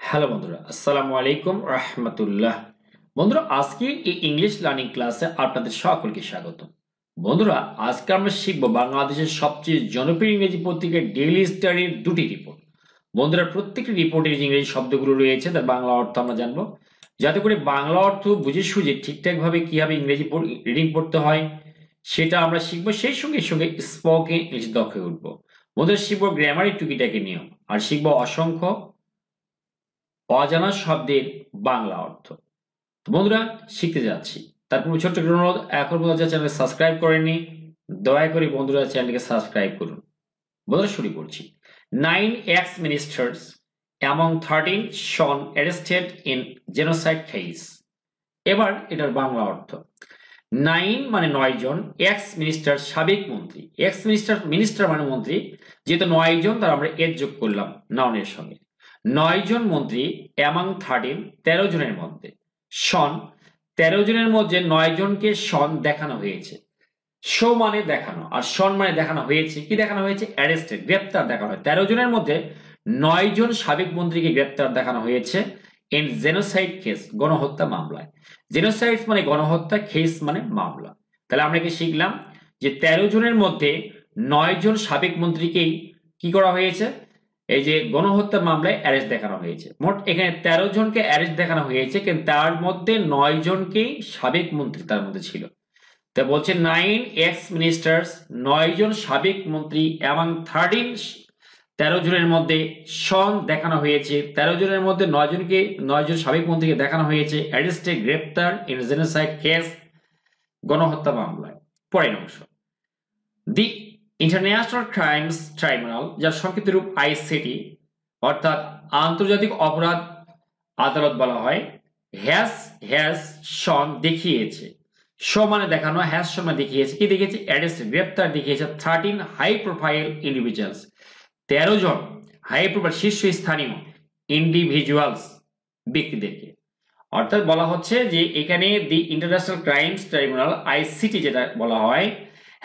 Hello বন্ধুরা, আসসালামু আলাইকুম রাহমাতুল্লাহ। বন্ধুরা, আজকে এই ইংলিশ লার্নিং ক্লাসে আপনাদের সকলকে স্বাগত। বন্ধুরা, আজকে আমরা শিখব বাংলাদেশের সবচেয়ে জনপ্রিয় ইংরেজি পত্রিকা ডেইলি স্টারের দুটি রিপোর্ট। বন্ধুরা, প্রত্যেকটি রিপোর্টের যে ইংরেজি শব্দগুলো রয়েছে তার বাংলা অর্থ আমরা জানবো, যাতে করে বাংলা অর্থ বুঝে সুঝে ঠিকঠাকভাবে কিভাবে ইংরেজি রিডিং পড়তে হয় সেটা আমরা শিখবো। সেই সঙ্গে সঙ্গে স্পোকেন ইংলিশ দক্ষ হয়ে উঠবো। বন্ধুরা, শিখবো গ্রামারের টুকিটাকি নিয়ম, আর শিখবো অসংখ্য অজানা শব্দের বাংলা অর্থ। বন্ধুরা, শিখতে যাচ্ছি তারপর ছোট্ট একটা অনুরোধ, এখন বন্ধুরা চ্যানেল সাবস্ক্রাইব করেননি, দয়া করে বন্ধুরা চ্যানেলকে সাবস্ক্রাইব করুন। বন্ধুরা, শুরু করছি। 9 ex-ministers among 13 shown arrested in genocide case। এবার এটার বাংলা অর্থ। 9 মানে 9 জন, এক্স মিনিস্টার সাবেক মন্ত্রী, এক্স মিনিস্টার মিনিস্টার মানে মন্ত্রী, যেহেতু 9 জন তার আমরা এর যোগ করলাম নাউনের সঙ্গে। 9 জন মন্ত্রী অ্যামাং 13 13 জনের মধ্যে, শন 13 জনের মধ্যে 9 জনকে শন দেখানো হয়েছে। শো মানে দেখানো, আর শন মানে দেখানো হয়েছে। কি দেখানো হয়েছে? অ্যারেস্টেড, গ্রেপ্তার দেখানো হয়। 13 জনের মধ্যে 9 জন সাবেক মন্ত্রীকে গ্রেপ্তার দেখানো হয়েছে ইন জেনোসাইড কেস, গণহত্যা মামলায়। জেনোসাইড মানে গণহত্যা, কেস মানে মামলা। তাহলে আমরা কি শিখলাম যে 13 জনের মধ্যে 9 জন সাবেক মন্ত্রীকেই কি করা হয়েছে? এই যে গণহত্যা মামলায় অ্যারেস্ট দেখানো হয়েছে। মোট এখানে 13 জনকে অ্যারেস্ট দেখানো হয়েছে, কিন্তু তার মধ্যে 9 জনকেই সাবেক মন্ত্রী তার মধ্যে ছিল। তা বলছে 9 এক্স মিনিস্টার্স, 9 জন সাবেক মন্ত্রী এবং 13 জনের মধ্যে শন দেখানো হয়েছে। 13 জনের মধ্যে 9 জন সাবেক মন্ত্রীকে দেখানো হয়েছে অ্যারেস্টে, গ্রেপ্তার ইন জেনোসাইড কেস, গণহত্যা মামলায়। পরের অংশ, দি ইন্টারন্যাশনাল ক্রাইমস ট্রাইব্যুনাল, যার সংক্ষিপ্ত রূপ আইসিটি অর্থাৎ আন্তর্জাতিক অপরাধ আদালত বলা হয়, হ্যাজ শন দেখিয়েছে। শো মানে দেখানো, হ্যাজ শো মানে দেখিয়েছে। কি দেখিয়েছে? অ্যারেস্ট, গ্রেপ্তার দেখিয়েছে 13 হাই প্রোফাইল ইন্ডিভিজুয়ালস, 13 জন হাই প্রোফাইল শীর্ষস্থানীয় ইন্ডিভিজুয়ালস ব্যক্তিদেরকে। অর্থাৎ বলা হচ্ছে যে এখানে the international crimes tribunal ICT যেটা বলা হয়,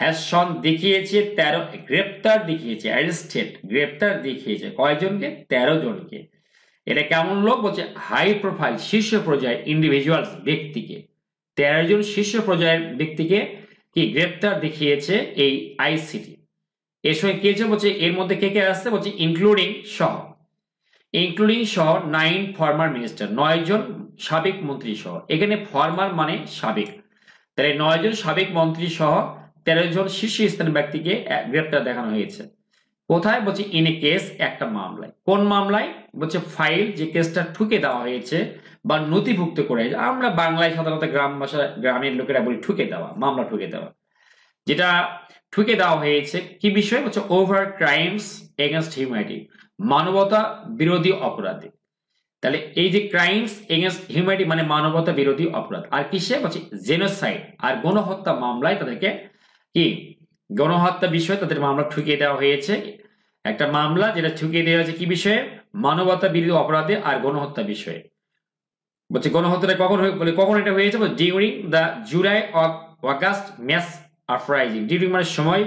হ্যাজ শন দেখিয়েছে 13, গ্রেপ্তার দেখিয়েছে, অ্যারেস্টেড গ্রেপ্তার দেখিয়েছে কয়জনকে? 13 জনকে। এটা কেমন লোক? বলছে হাই প্রোফাইল, শীর্ষ পর্যায়ের ইন্ডিভিজুয়ালস ব্যক্তিকে, 13 জন শীর্ষ পর্যায়ের ব্যক্তিকে কি গ্রেপ্তার দেখিয়েছে এই আইসিটি। এর সঙ্গে কে যে বলছে, এর মধ্যে কে কে আসছে? বলছে ইনক্লুডিং সহ, 9 ফর্মার মিনিস্টার, 9 জন সাবেক মন্ত্রী সহ। এখানে ফর্মার মানে সাবেক, তাহলে 9 জন সাবেক মন্ত্রী সহ 13 জন শীর্ষস্থানীয় ব্যক্তিকে গ্রেপ্তার দেখানো হয়েছে। কোথায়? বলছে ইন এ কেস, একটা মামলায়। কোন মামলায়? বলছে ফাইল, যে কেসটা ঠুকে দেওয়া হয়েছে বা নথিভুক্ত করে, আমরা বাংলায় সাধারণত গ্রাম ভাষা গ্রামের লোকেরা বলি ঠুকে দেওয়া, মামলা ঠুকে দেওয়া, যেটা ঠুকে দেওয়া হয়েছে। কি বিষয়? বলছে ওভার ক্রাইমস এগেনস্ট হিউম্যানিটি, মানবতা বিরোধী অপরাধে। তাহলে এই যে ক্রাইমস এগেনস্ট হিউম্যানিটি মানে মানবতা বিরোধী অপরাধ, আর কিসে? বলছে জেনোসাইড আর গণহত্যা মামলায় তাদেরকে কি গণহত্যা বিষয়ে তাদের মামলা ঠুকিয়ে দেওয়া হয়েছে। একটা মামলা যেটা ঠুকিয়ে দেওয়া হয়েছে কি বিষয়ে? মানবতা বিরোধী অপরাধে আর গণহত্যা বিষয়ে। বলছে গণহত্যাটা কখন বলে কখন এটা হয়েছে? During the July August mass uprising. During মানে সময়,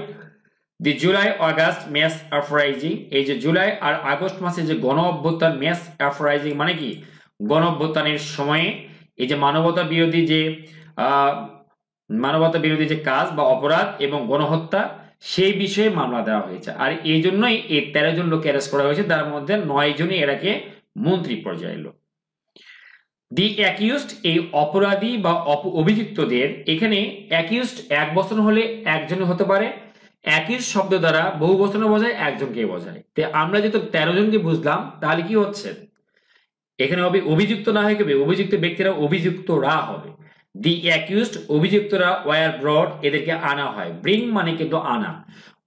the July August mass uprising, এই যে জুলাই আর আগস্ট মাসে যে গণ অভ্যুত্থান, ম্যাস আপরাইজিং মানে কি গণ অভ্যুত্থানের সময়ে এই যে মানবতা বিরোধী যে কাজ বা অপরাধ এবং গণহত্যা, সেই বিষয়ে মামলা দেওয়া হয়েছে। আর এই জন্যই এই 13 জন লোক অ্যারেস্ট করা হয়েছে, তার মধ্যে 9 জনই এরাকে মন্ত্রী পর্যায়ের লোক। দি অ্যাকিউজড, এই অপরাধী বা অভিযুক্তদের, এখানে অ্যাকিউজড এক বচন হলে একজনে হতে পারে, অ্যাকিউজড শব্দ দ্বারা বহু বচনে বোঝায়, একজনকে বোঝায়। তো আমরা যেহেতু 13 জনকে বুঝলাম, তাহলে কি হচ্ছে এখানে হবে অভিযুক্ত না হয়ে যাবে অভিযুক্ত ব্যক্তিরা অভিযুক্তরা হবে। দি অ্যাকিউজড, অভিযুক্তরা, ওয়ার ব্রড, এদেরকে আনা হয়। ব্রিং মানে কিন্তু আনা,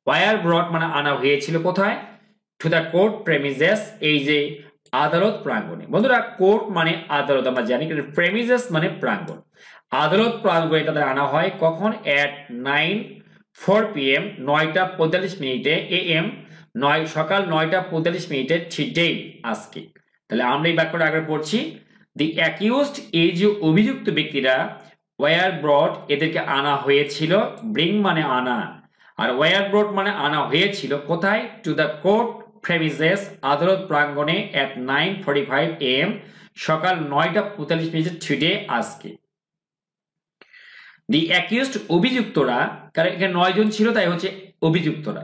ওয়ার ব্রড মানে আনা হয়েছিল কোথায়? টু দ্য কোর্ট প্রেমিসেস, এই যে আদালত প্রাঙ্গণে। বন্ধুরা, কোর্ট মানে আদালত আমরা জানি, কিন্তু প্রেমিসেস মানে প্রাঙ্গণ। আদালত প্রাঙ্গণে তাদের আনা হয় কখন? এট 9:04 PM, 9:45 AM, সকাল 9:45 টুডে, আজকে। তাহলে আমরা এই বাক্যটা আগে পড়ছি। দি অ্যাকিউজড, এই যে অভিযুক্ত ব্যক্তিরা, ওয়ার ব্রড, এদেরকে আনা হয়েছিল। ব্রিং মানে আনা, আর ওয়ার ব্রড মানে আনা হয়েছিল কোথায়? টু দ্য কোর্ট প্রেমিসেস আদালত প্রাঙ্গণে at 9:45 AM সকাল 9:45 টুডে আজকে। দি অ্যাকিউজড অভিযুক্তরা, কারণ এখানে 9 জন ছিল তাই হচ্ছে অভিযুক্তরা,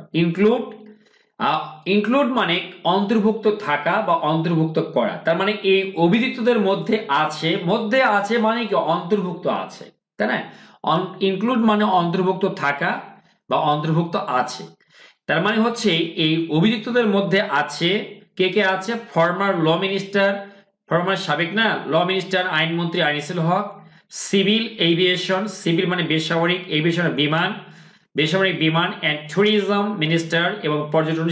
ইনক্লুড মানে অন্তর্ভুক্ত থাকা বা অন্তর্ভুক্ত করা, তার মানে এই অভিযুক্তদের মধ্যে আছে মানে কি অন্তর্ভুক্ত আছে, তাই না? ইনক্লুড মানে অন্তর্ভুক্ত থাকা বা অন্তর্ভুক্ত আছে, তার মানে হচ্ছে এই অভিযুক্তদের মধ্যে আছে কে কে আছে? ফরমার ল মিনিস্টার, ফরমার সাবেক না ল মিনিস্টার আইনমন্ত্রী আনিসুল হক, সিভিল এভিয়েশন, সিভিল মানে বেসামরিক, এভিয়েশন বেসামরিক বিমান অ্যান্ড ট্যুরিজম মিনিস্টার এবং পর্যটন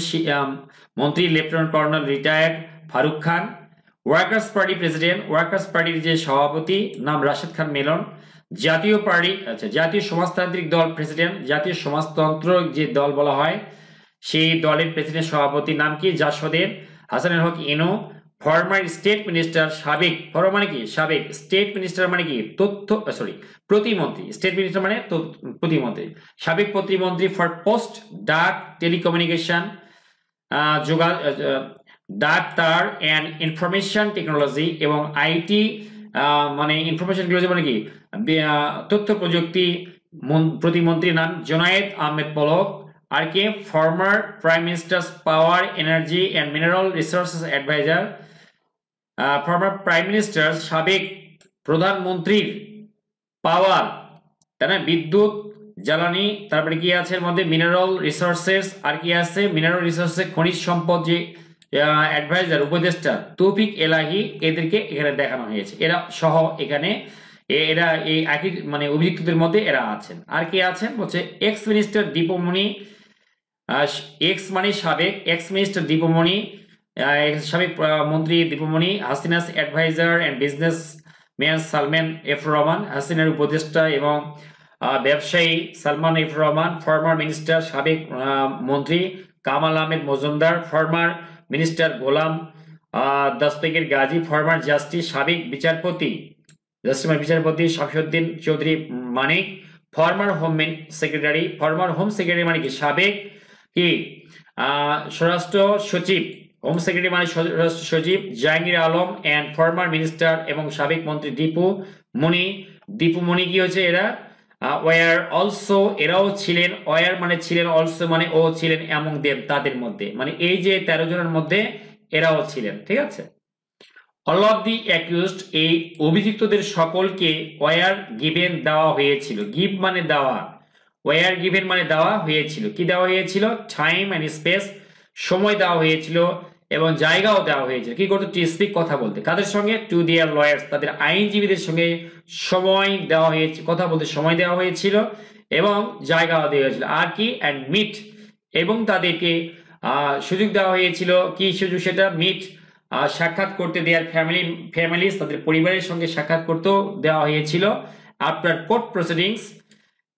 মন্ত্রী lieutenant colonel retired Faruk Khan, workers party president, workers পার্টির যে সভাপতি নাম রাশেদ খান মেনন, জাতীয় পার্টি জাতীয় সমাজতান্ত্রিক দল প্রেসিডেন্ট, জাতীয় সমাজতন্ত্র যে দল বলা হয় সেই দলের প্রেসিডেন্ট সভাপতি নাম কি? জাসদের হাসানুল হক ইনু, ফরমার স্টেট মিনিস্টার সাবেক, ফরমার মানে কি সাবেক, স্টেট মিনিস্টার মানে কি প্রতিমন্ত্রী, স্টেট মিনিস্টার মানে প্রতিমন্ত্রী, সাবেক প্রতিমন্ত্রী ফর পোস্ট, ডাক, টেলিকমিউনিকেশন, ডাক তার অ্যান্ড ইনফরমেশন টেকনোলজি এবং আইটি মানে ইনফরমেশন টেকনোলজি মানে কি তথ্য প্রযুক্তি প্রতিমন্ত্রীর নাম জোনায়েদ আহমেদ পলক। আর কে? Former prime minister power, energy and mineral resources adviser, former prime minister সাবেক প্রধানমন্ত্রীর পাওয়ার, তাই না, বিদ্যুৎ জ্বালানি, তারপরে কি আছে এর মধ্যে মিনারেল রিসোর্সেস, আর কি আছে মিনারেল রিসোর্সেস খনিজ সম্পদ যে অ্যাডভাইজার উপদেষ্টা তৌফিক এলাহি, এদেরকে এখানে দেখানো হয়েছে, এরা সহ এখানে এরা এই একই মানে অভিযুক্তদের মধ্যে এরা আছেন। আর কে আছেন বলছে এক্স মিনিস্টার দীপমণি, এক্স মানে সাবেক, এক্স মিনিস্টার দীপমণি, সাবেক মন্ত্রী Dipu Moni, Hasina's adviser and businessman Salman F Rahman, হাসিনার উপদেষ্টা এবং ব্যবসায়ী Salman F Rahman, former minister সাবেক মন্ত্রী Kamal Ahmed Majumdar, former minister Golam Dastagir Gazi, former justice সাবেক বিচারপতি Shamsuddin Chowdhury Manik, former home secretary, former home secretary মানে কি সাবেক কি স্বরাষ্ট্র সচিব, হোম সেক্রেটারি মানে স্বরাষ্ট্র সচিব Jahangir Alam and former minister এবং সাবেক মন্ত্রী দীপু মনি কি হচ্ছে এরা ওয়ার অলসো, এরাও ছিলেন, ওয়ার মানে ছিলেন, অলসো মানে ও ছিলেন এমন দেব তাদের মধ্যে, মানে এই যে 13 জনের মধ্যে এরাও ছিলেন, ঠিক আছে। অল অফ দি অ্যাকিউজড, এই অভিযুক্তদের সকলকে ওয়ার গিভেন দেওয়া হয়েছিল, গিভ মানে দেওয়া, ওয়ার গিভেন মানে দেওয়া হয়েছিল, কি দেওয়া হয়েছিল? টাইম অ্যান্ড স্পেস, সময় দেওয়া হয়েছিল এবং জায়গাও দেওয়া হয়েছিল কি করতে? টু স্পিক, কথা বলতে, কাদের সঙ্গে? টু দেয়ার লয়ার্স, তাদের আইনজীবীদের সঙ্গে সময় দেওয়া হয়েছে, কথা বলতে সময় দেওয়া হয়েছিল এবং জায়গাও দেওয়া হয়েছিল। আর কি? অ্যান্ড মিট, এবং তাদেরকে সুযোগ দেওয়া হয়েছিল, কি সুযোগ সেটা? মিট, সাক্ষাৎ করতে, দেয়ার ফ্যামিলিজ, তাদের পরিবারের সঙ্গে সাক্ষাৎ করতেও দেওয়া হয়েছিল। After court proceedings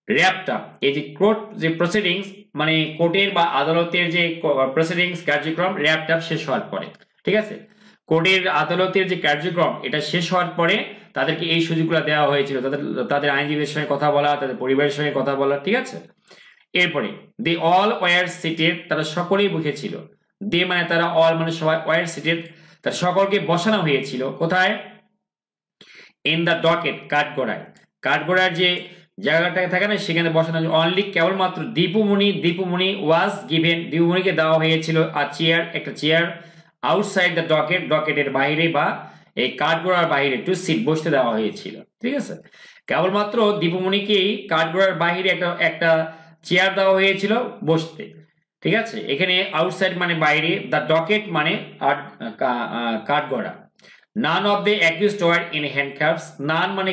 wrapped up, এই যে কোর্ট যে প্রসিডিংস মানে কোর্টের বা আদালতের যে প্রসিডিংস কার্যক্রম র্যাপড আপ শেষ হওয়ার পরে, ঠিক আছে, কোর্টের আদালতের যে কার্যক্রম এটা শেষ হওয়ার পরে তাদেরকে এই সুযোগগুলো দেওয়া হয়েছিল, তাদের আইনজীবীদের সঙ্গে কথা বলা, তাদের পরিবারের সঙ্গে কথা বলা, ঠিক আছে। এরপরে দি অল ওয়ার সিটেড, তারা সকলেই বসেছিল, দে মানে তারা, অল মানে সবাই, ওয়ার সিটেড তারা সকলকে বসানো হয়েছিল কোথায়? ইন দ্য ডকেট, কাঠগড়ার যে জায়গাটা থাকে না সেখানে বসানো। অনলি কেবলমাত্র দীপুমণি ওয়াজ গিভেন, দীপুমণিকে দেওয়া হয়েছিল আর চেয়ার, একটা চেয়ার আউটসাইড দ্য ডকেটের বাইরে বা এই কাঠগড়ার বাইরে টু সিট, বসতে দেওয়া হয়েছিল, ঠিক আছে। কেবলমাত্র দীপুমণিকেই কাঠগড়ার বাইরে একটা চেয়ার দেওয়া হয়েছিল বসতে, ঠিক আছে। এখানে আউটসাইড মানে বাইরে, দ্য ডকেট মানে কাঠগড়া। None of the accused were in handcuffs, none মানে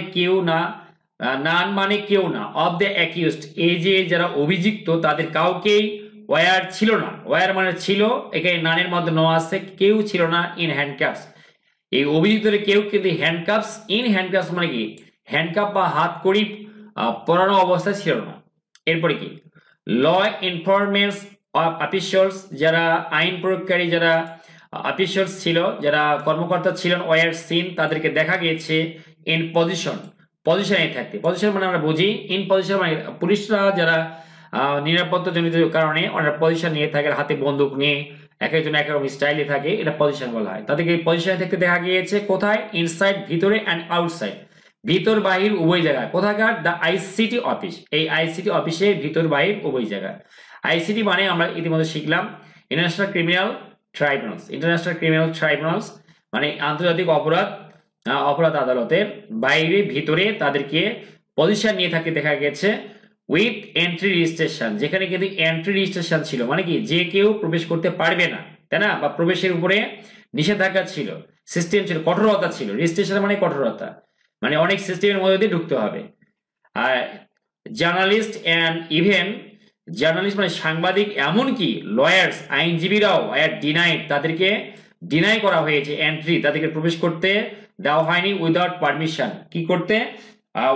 কেউ না, অফ দ্য অ্যাকিউজড এই যে যারা অভিযুক্ত তাদের কাউকেই ওয়ার ছিল না, ওয়ার মানে ছিল, এখানে নানের মধ্যে ন আছে, কেউ ছিল না ইন হ্যান্ডকাফস, এই অভিযুক্তদের কেউ কিন্তু হ্যান্ডকাফস, ইন হ্যান্ডকাফস মানে কি হ্যান্ডকাফ বা হাত কড়ি পরানো অবস্থায় ছিল না। এরপরে কি? ল ইনফরমেন্স অফ অফিসিয়ালস, যারা আইন প্রয়োগকারী, যারা অফিসিয়ালস ছিল, যারা কর্মকর্তা ছিলেন, ওয়ার সিন তাদেরকে দেখা গিয়েছে, ইন পজিশনে থাকতে, পজিশন মানে আমরা বুঝি, ইন পজিশন মানে পুলিশরা যারা নিরাপত্তা জনিত কারণে ওনারা পজিশন নিয়ে থাকে, হাতে বন্দুক নিয়ে এক একজন এক রকম স্টাইলে থাকে, এটা পজিশন বলা হয়। তাদেরকে পজিশনে থাকতে দেখা গিয়েছে কোথায়? ইনসাইড, ভিতরে, অ্যান্ড আউটসাইড, ভিতর বাহির উভয় জায়গায়। কোথাকার? দ্য আইসিটি অফিস, এই আইসিটি অফিসের ভিতর বাহির উভয় জায়গায়। আইসিটি মানে আমরা ইতিমধ্যে শিখলাম international criminal tribunals. International criminal tribunals মানে আন্তর্জাতিক অপরাধ আদালতের বাইরে ভিতরে তাদেরকে পজিশন নিয়ে থাকতে দেখা গেছে উইথ এন্ট্রি রেজিস্ট্রেশন, যেখানে কিন্তু এন্ট্রি রেজিস্ট্রেশন ছিল, মানে কি যে কেউ প্রবেশ করতে পারবে না, তাই না, বা প্রবেশের উপরে নিষেধাজ্ঞা ছিল, সিস্টেম ছিল, কঠোরতা ছিল। রেজিস্ট্রেশন মানে কঠোরতা, মানে অনেক সিস্টেমের মধ্যে দিয়ে ঢুকতে হবে। আর জার্নালিস্ট অ্যান্ড ইভেন জার্নালিস্ট মানে সাংবাদিক, এমনকি লয়ার্স আইনজীবীরাও ডিনাইড, তাদেরকে ডিনাই করা হয়েছে এন্ট্রি, তাদেরকে প্রবেশ করতে দেওয়া হয়নি উইদাউট পারমিশন। কি করতে?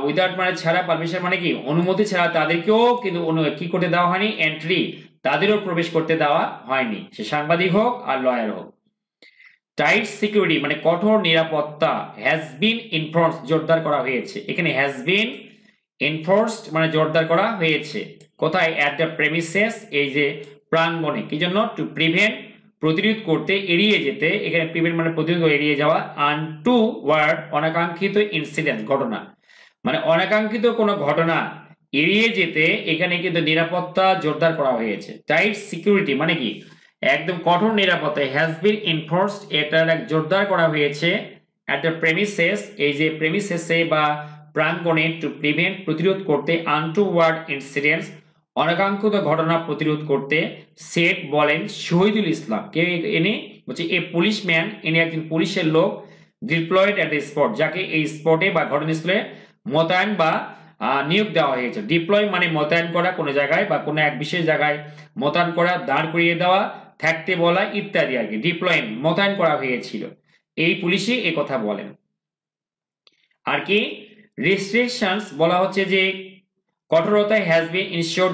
উইদাউট মানে ছাড়া, পারমিশন মানে কি অনুমতি ছাড়া তাদেরকেও কিন্তু কি করতে দেওয়া হয়নি? এন্ট্রি, তাদেরও প্রবেশ করতে দেওয়া হয়নি, সে সাংবাদিক হোক আর লয়ার হোক। টাইট সিকিউরিটি মানে কঠোর নিরাপত্তা হ্যাজ বিন ইনফোর্সড, জোরদার করা হয়েছে। এখানে হ্যাজ বিন এনফোর্সড মানে জোরদার করা হয়েছে। কোথায়? অ্যাট দ্য প্রেমিসেস, এই যে প্রাঙ্গণে। কি জন্য? টু প্রিভেন্ট, প্রতিরোধ করতে, এড়িয়ে যেতে। এখানে প্রিভেন্ট মানে প্রতিরোধ, এড়িয়ে যাওয়া। আনটু ওয়ার্ড, অনাকাঙ্ক্ষিত ইনসিডেন্ট, ঘটনা, মানে অনাকাঙ্ক্ষিত কোনো ঘটনা এড়িয়ে যেতে এখানে কিন্তু নিরাপত্তা জোরদার করা হয়েছে। টাইট সিকিউরিটি মানে কি একদম কঠোর নিরাপত্তা, হ্যাজ বিন এনফোর্সড, এটার এক জোরদার করা হয়েছে। অ্যাট দ্য প্রেমিসেস, এই যে প্রেমিসেসে বা প্রাঙ্গণে, টু প্রিভেন্ট, প্রতিরোধ করতে, আনটুওয়ার্ড ইনসিডেন্টস, অনাকাঙ্ক্ষিত ঘটনা প্রতিরোধ করতে। সেট বলেন শহীদুল ইসলাম, কে এনে বলছে এ পুলিশম্যান, ইনি একজন পুলিশের লোক, ডিপ্লয়েড অ্যাট দ্য স্পট, যাকে এই স্পটে বা ঘটনাস্থলে মোতায়েন বা নিয়োগ দেওয়া হয়েছে। ডিপ্লয় মানে মোতায়েন করা কোনো জায়গায় বা কোনো এক বিশেষ জায়গায় মোতায়েন করা, দাঁড় করিয়ে দেওয়া, থাকতে বলা ইত্যাদি আর কি। ডিপ্লয় মোতায়েন করা হয়েছিল, এই পুলিশই এ কথা বলেন। আর কি রেস্ট্রিকশনস বলা হচ্ছে যে কঠোরতায় হ্যাজ বিন ইনশিওর,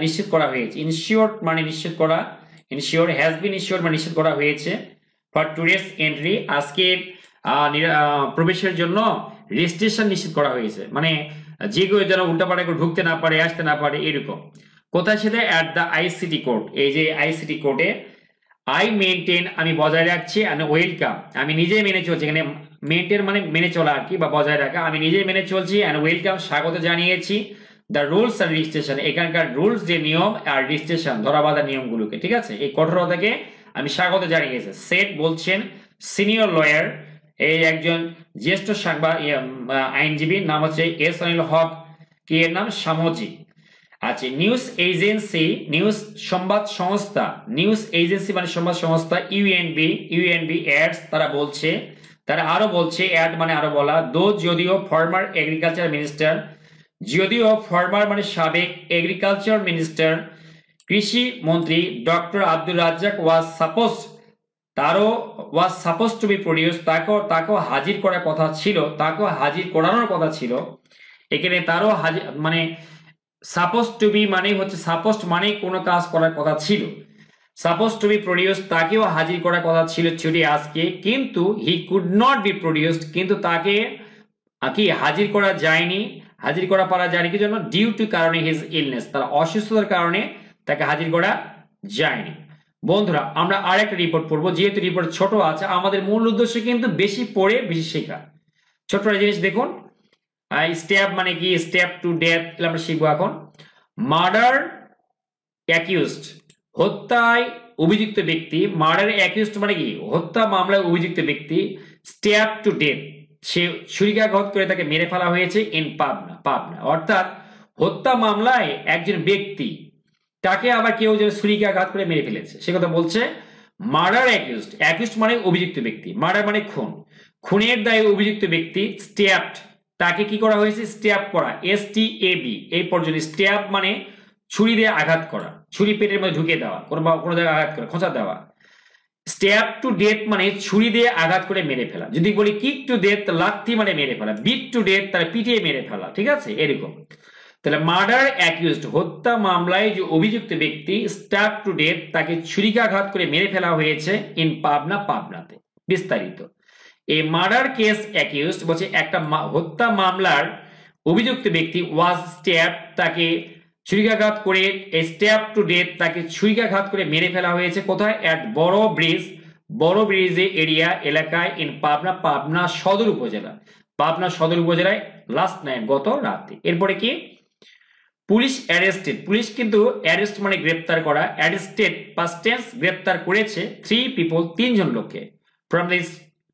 নিশ্চিত করা হয়েছে। ইনশিওর মানে নিশ্চিত করা, ইনশিওর, হ্যাজ বিন ইনশিওর মানে নিশ্চিত করা হয়েছে। ফর টুডেস এন্ট্রি, আজকের প্রবেশের জন্য রেজিস্ট্রেশন নিশ্চিত করা হয়েছে, মানে যে কেউ যেন উল্টাপাল্টা করে ঢুকতে না পারে, আসতে না পারে, এরকম। কোথায় সেটা? অ্যাট দ্য আইসিটি কোর্ট, এই যে আইসিটি কোর্টে। আই মেনটেন, আমি বজায় রাখছি, অ্যান্ড ওয়েলকাম, আমি নিজেই মেনে চলছি। এখানে মেনটেন মানে মেনে চলা আর কি, বা বজায় রাখা, আমি নিজেই মেনে চলছি। অ্যান্ড ওয়েলকাম, স্বাগত জানিয়েছি। দ্য রুলস অ্যান্ড রেজিস্ট্রেশন, এখানকার রুলস যে নিয়ম আর রেজিস্ট্রেশন ধরা বাঁধা নিয়মগুলোকে, ঠিক আছে, এই কঠোরতাকে আমি স্বাগত জানিয়েছি। সেট বলছেন সিনিয়র লয়ার, এই একজন জ্যেষ্ঠ আইনজীবী, নাম হচ্ছে এস অনিল হক, কি এর নাম? সামাজিক। আচ্ছা, নিউজ এজেন্সি, নিউজ সংবাদ সংস্থা, নিউজ এজেন্সি মানে সংবাদ সংস্থা। ইউএনবি অ্যাডস, তারা বলছে, তারা আরো বলছে, অ্যাড মানে আরো বলা। দো যদিও ফর্মার এগ্রিকালচার মিনিস্টার, যদিও ফর্মার মানে সাবেক, এগ্রিকালচার মিনিস্টার কৃষি মন্ত্রী doctor Abdur Razzak was suppose to be produce, তাকেও হাজির করার কথা ছিল, তাকেও হাজির করানোর কথা ছিল। এখানে তারও হাজির মানে সাপোজ টু বি মানে হচ্ছে, সাপোজ মানে কোনো কাজ করার কথা ছিল, সাপোজ টু বি প্রডিউস, তাকেও হাজির করার কথা ছিল ছুটি আজকে, কিন্তু he could not be produced, কিন্তু তাকে কি হাজির করা যায়নি, হাজির করা পারা যায়নি। কি জন্য? ডিউ টু, কারণে, হিজ ইলনেস, তার অসুস্থতার কারণে তাকে হাজির করা যায়নি। বন্ধুরা, আমরা আরেকটা রিপোর্ট পড়বো, যেহেতু রিপোর্ট ছোট আছে, আমাদের মূল উদ্দেশ্য কিন্তু বেশি পড়ে বেশি শেখা। ছোট জিনিস দেখুন, স্টেপ মানে কি, স্টেপ টু ডেথ আমরা শিখবো এখন। মার্ডার অ্যাকিউজড, হত্যায় অভিযুক্ত ব্যক্তি। মার্ডার অ্যাকিউজড মানে কি হত্যা মামলায় অভিযুক্ত ব্যক্তি। স্টেপ টু ডেথ, সে ছুরিকাঘাত করে তাকে মেরে ফেলা হয়েছে ইন পাবনা, অর্থাৎ হত্যা মামলায় একজন ব্যক্তি, তাকে আবার কেউ যেন ছুরিকাঘাত করে মেরে ফেলেছে, সে কথা বলছে মার্ডার অ্যাকিউজড। অ্যাকিউজড মানে অভিযুক্ত ব্যক্তি, মার্ডার মানে খুন, খুনের দায়ে অভিযুক্ত ব্যক্তি। স্ট্যাপড, তাকে কি করা হয়েছে? স্ট্যাপ করা, STAB, এই পর্যন্ত। স্ট্যাপ মানে ছুরি দিয়ে আঘাত করা, ছুরি পেটের মধ্যে ঢুকে দেওয়া, কোনো জায়গায় আঘাত করা, খোঁচা দেওয়া। স্ট্যাপ টু ডেথ মানে ছুরি দিয়ে আঘাত করে মেরে ফেলা। যদি বলি কিক টু ডেথ, লাথি মানে মেরে ফেলা। বিট টু ডেথ, তার পিটিয়ে মেরে ফেলা, ঠিক আছে, এরকম। তাহলে মার্ডার অ্যাকিউজড, হত্যা মামলায় যে অভিযুক্ত ব্যক্তি, স্ট্যাপ টু ডেথ, তাকে ছুরিকাঘাত করে মেরে ফেলা হয়েছে ইন পাবনাতে। বিস্তারিত, এই মার্ডার কেস অ্যাকিউজড বলছে একটা হত্যা মামলার অভিযুক্ত ব্যক্তি ওয়াজ স্ট্যাপ, তাকে ছুরিকাঘাত করে স্ট্যাব টু ডেথ, তাকে ছুরিকাঘাত করে মেরে ফেলা হয়েছে কোথায়? অ্যাট বড় ব্রিজে এরিয়া এলাকায় ইন পাবনা সদর উপজেলা, পাবনা সদর উপজেলায় লাস্ট নাইট, গত রাতে। এরপরে কি? পুলিশ অ্যারেস্টেড, পুলিশ কিন্তু অ্যারেস্ট মানে গ্রেপ্তার করা, অ্যারেস্টেড পাস্ট টেন্স, গ্রেপ্তার করেছে 3 পিপল, 3 জন লোককে, ফ্রম দিস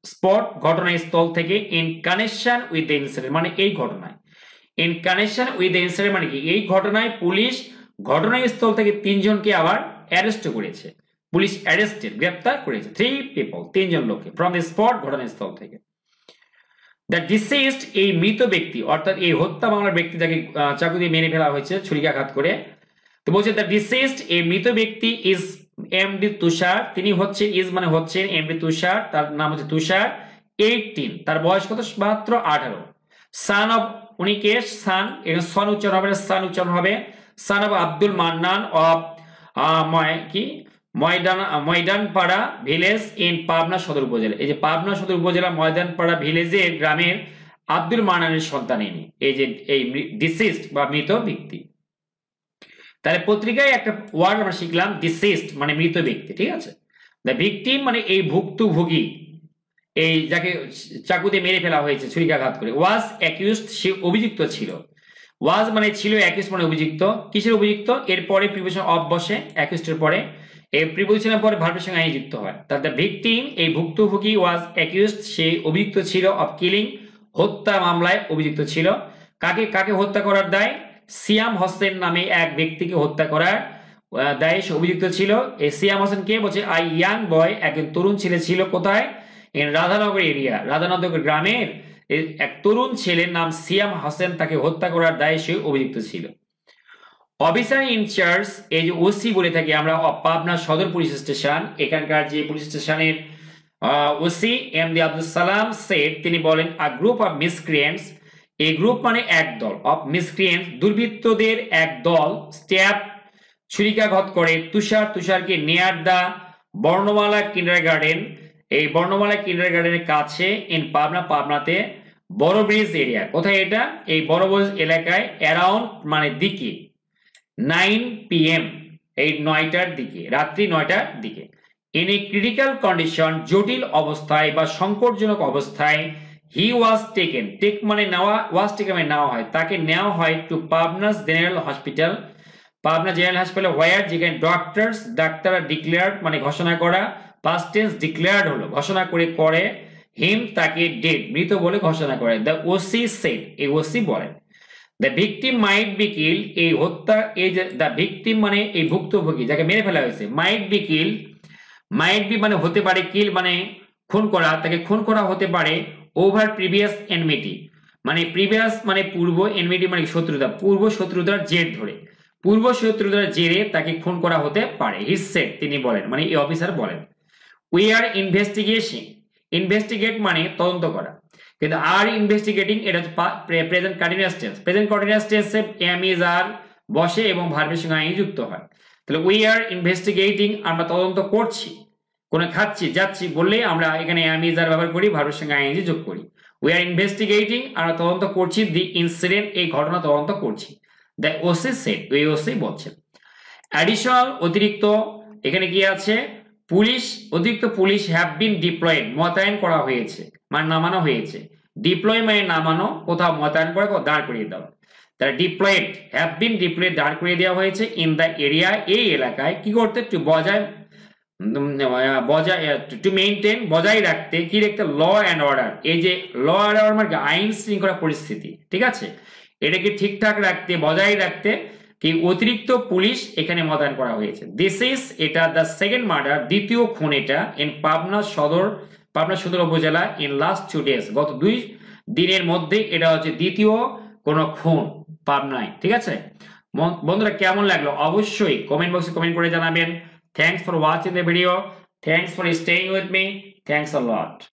স্পট, ঘটনাস্থল থেকে, in connection with the incident মানে এই ঘটনায়, in connection with the incident মানে কি? এই ঘটনায় পুলিশ ঘটনাস্থল থেকে 3 জনকে আবার অ্যারেস্ট করেছে, পুলিশ অ্যারেস্টেড গ্রেপ্তার করেছে 3 পিপল, 3 জন লোককে, ফ্রম দ্য স্পট ঘটনাস্থল থেকে। দ্য ডিসিজড এই মৃত ব্যক্তি, অর্থাৎ এই হত্যা মামলার ব্যক্তি যাকে চাকু দিয়ে মেরে ফেলা হয়েছে ছুরিকাঘাত করে, তো বলছে দ্য ডিসিজড এই মৃত ব্যক্তি ইজ এমডি তুষার, তিনি হচ্ছে, ইজ মানে হচ্ছে এমডি তুষার, তার নাম হচ্ছে তুষার, 18, তার বয়স কত? মাত্র 18, সান অফ, উনি কে? সান, এখানে সন উচ্চারণ হবে, সান উচ্চারণ হবে, son of Abdul Mannan of কি ময়দানপাড়া ভিলেজ ইন পাবনা সদর উপজেলা। এই যে পাবনা সদর উপজেলা ময়দানপাড়া ভিলেজের গ্রামের আব্দুল মান্নানের সন্তান ইনি, এই যে এই ডিসিজড বা মৃত ব্যক্তি। তাহলে পত্রিকায় একটা ওয়ার্ড আমরা শিখলাম, ডিসিজড মানে মৃত ব্যক্তি, ঠিক আছে। দ্য ভিকটিম মানে এই ভুক্তভোগী, এই যাকে চাকুতে মেরে ফেলা হয়েছে ছুরিকাঘাত করে, ওয়াজ অ্যাকিউজড, সে অভিযুক্ত ছিল, ওয়াজ মানে ছিল, অ্যাকিউজড মানে অভিযুক্ত, কিসের অভিযুক্ত? এরপরে প্রিপোজিশন অফ বসে অ্যাকিউজডের পরে, এই প্রিপোজিশনের পরে ভার্বের সঙ্গে আই যুক্ত হয়। তাহলে দ্য ভিকটিম এই ভুক্তভোগী, ওয়াজ অ্যাকিউজড সে অভিযুক্ত ছিল, অফ কিলিং হত্যা মামলায় অভিযুক্ত ছিল। কাকে কাকে হত্যা করার দায়? সিয়াম হোসেন নামে এক ব্যক্তিকে হত্যা করার দায়ে সে অভিযুক্ত ছিল। এই সিয়াম হোসেন কে? বলছে আই ইয়াং বয়, একজন তরুণ ছেলে ছিল, কোথায়? রাধানগর এরিয়া, রাধানগর গ্রামের এক তরুণ ছেলের নাম সিয়াম হোসেন, তাকে হত্যা করার দায়ে সে অভিযুক্ত ছিল। অফিসার ইনচার্জ, এই যে ওসি বলে থাকি আমরা, পাবনা সদর পুলিশ স্টেশন, এখানকার যে পুলিশ স্টেশনের OC MD Abdul Salam shed, তিনি বলেন আ গ্রুপ অফ মিসক্রিয়েন্টস, এই গ্রুপ মানে এক দল, অফ মিসক্রিয়েন্টস দুর্বৃত্তদের এক দল, স্ট্যাব ছুরিকাঘাত করে তুষারকে নিয়ার দা বর্ণমালা কিন্ডারগার্টেন, এই বর্ণমালা কিন্ডারগার্টেনের কাছে, ইন পাবনাতে বড় ব্রিজ এরিয়া, কোথায় এটা? এই বড় ব্রিজ এলাকায়, অ্যারাউন্ড মানে দিকে, 9 PM এই 9টার দিকে, রাত্রি 9টার দিকে, ইন এ ক্রিটিক্যাল কন্ডিশন জটিল অবস্থায় বা সংকটজনক অবস্থায়, হি ওয়াজ টেকেন, টেক মানে নেওয়া, ওয়াজ টেকেন মানে নেওয়া হয়, তাকে নেওয়া হয় to Pabna general hospital, Pabna general হাসপাতালে, হোয়ার যেখানে ডাক্তাররা ডিক্লেয়ার্ড মানে ঘোষণা করা, পাস্ট টেন্স ডিক্লেয়ার্ড হলো ঘোষণা করে, হিম তাকে ডেড মৃত বলে ঘোষণা করে। দ্য ওসি সেড, এই ওসি বলেন দ্য ভিকটিম মাইট বি কিল, এই হত্যা, এই যে দ্য ভিকটিম মানে এই ভুক্তভোগী যাকে মেরে ফেলা হয়েছে, might be kill, might be মানে হতে পারে, কিল মানে খুন করা, তাকে খুন করা হতে পারে, ওভার প্রিভিয়াস এনমিটি মানে প্রিভিয়াস মানে পূর্ব, এনমিটি মানে শত্রুতা, পূর্ব শত্রুতার জের ধরে, পূর্ব শত্রুতার জেরে তাকে খুন করা হতে পারে। হি সেড তিনি বলেন মানে এই অফিসার বলেন। উই আর ইনভেস্টিগেশন, ইনভেস্টিগেট মানে তদন্ত করা, কিন্তু আর ইনভেস্টিগেটিং এটা হচ্ছে present continuous tense, present continuous টেন্সে এম ইজ আর বসে এবং ভার্বের সঙ্গে আই যুক্ত হয়। তাহলে উই আর ইনভেস্টিগেটিং আমরা তদন্ত করছি, কোনো খাচ্ছি যাচ্ছি বললেই আমরা এখানে এম ইজ আর ব্যবহার করি, ভার্বের সঙ্গে আইএনজি যোগ করি। উই আর ইনভেস্টিগেটিং আমরা তদন্ত করছি, দি ইনসিডেন্ট এই ঘটনা তদন্ত করছি। দ্য ওসি সেড, ওই ওসি বলছেন। অ্যাডিশনাল অতিরিক্ত, এখানে কি আছে? পুলিশ, অতিরিক্ত পুলিশ হ্যাভ বিন ডিপ্লয়েড মোতায়েন করা হয়েছে মানে নামানো হয়েছে, ডিপ্লয় মানে নামানো, কোথাও মোতায়েন করে দাঁড় করিয়ে দেওয়া, তারা ডিপ্লয়েড হ্যাভ বিন ডিপ্লয়েড দাঁড় করিয়ে দেওয়া হয়েছে, ইন দ্য এরিয়া এই এলাকায়, কি করতে? টু টু মেইনটেইন বজায় রাখতে, কি রাখতে? ল অ্যান্ড অর্ডার, এই যে ল অ্যান্ড অর্ডার মানে আইন শৃঙ্খলা পরিস্থিতি, ঠিক আছে, এটাকে ঠিকঠাক রাখতে, বজায় রাখতে কি অতিরিক্ত পুলিশ এখানে মোতায়েন করা হয়েছে। দিস ইজ এটা দ্য সেকেন্ড মার্ডার, দ্বিতীয় খুন এটা, ইন পাবনা সদর উপজেলা, ইন লাস্ট 2 days গত 2 দিনের মধ্যে এটা হচ্ছে দ্বিতীয় কোন খুন পাবনায়, ঠিক আছে। বন্ধুরা কেমন লাগলো অবশ্যই কমেন্ট বক্সে কমেন্ট করে জানাবেন। Thanks for watching the video, thanks for staying with me, thanks a lot.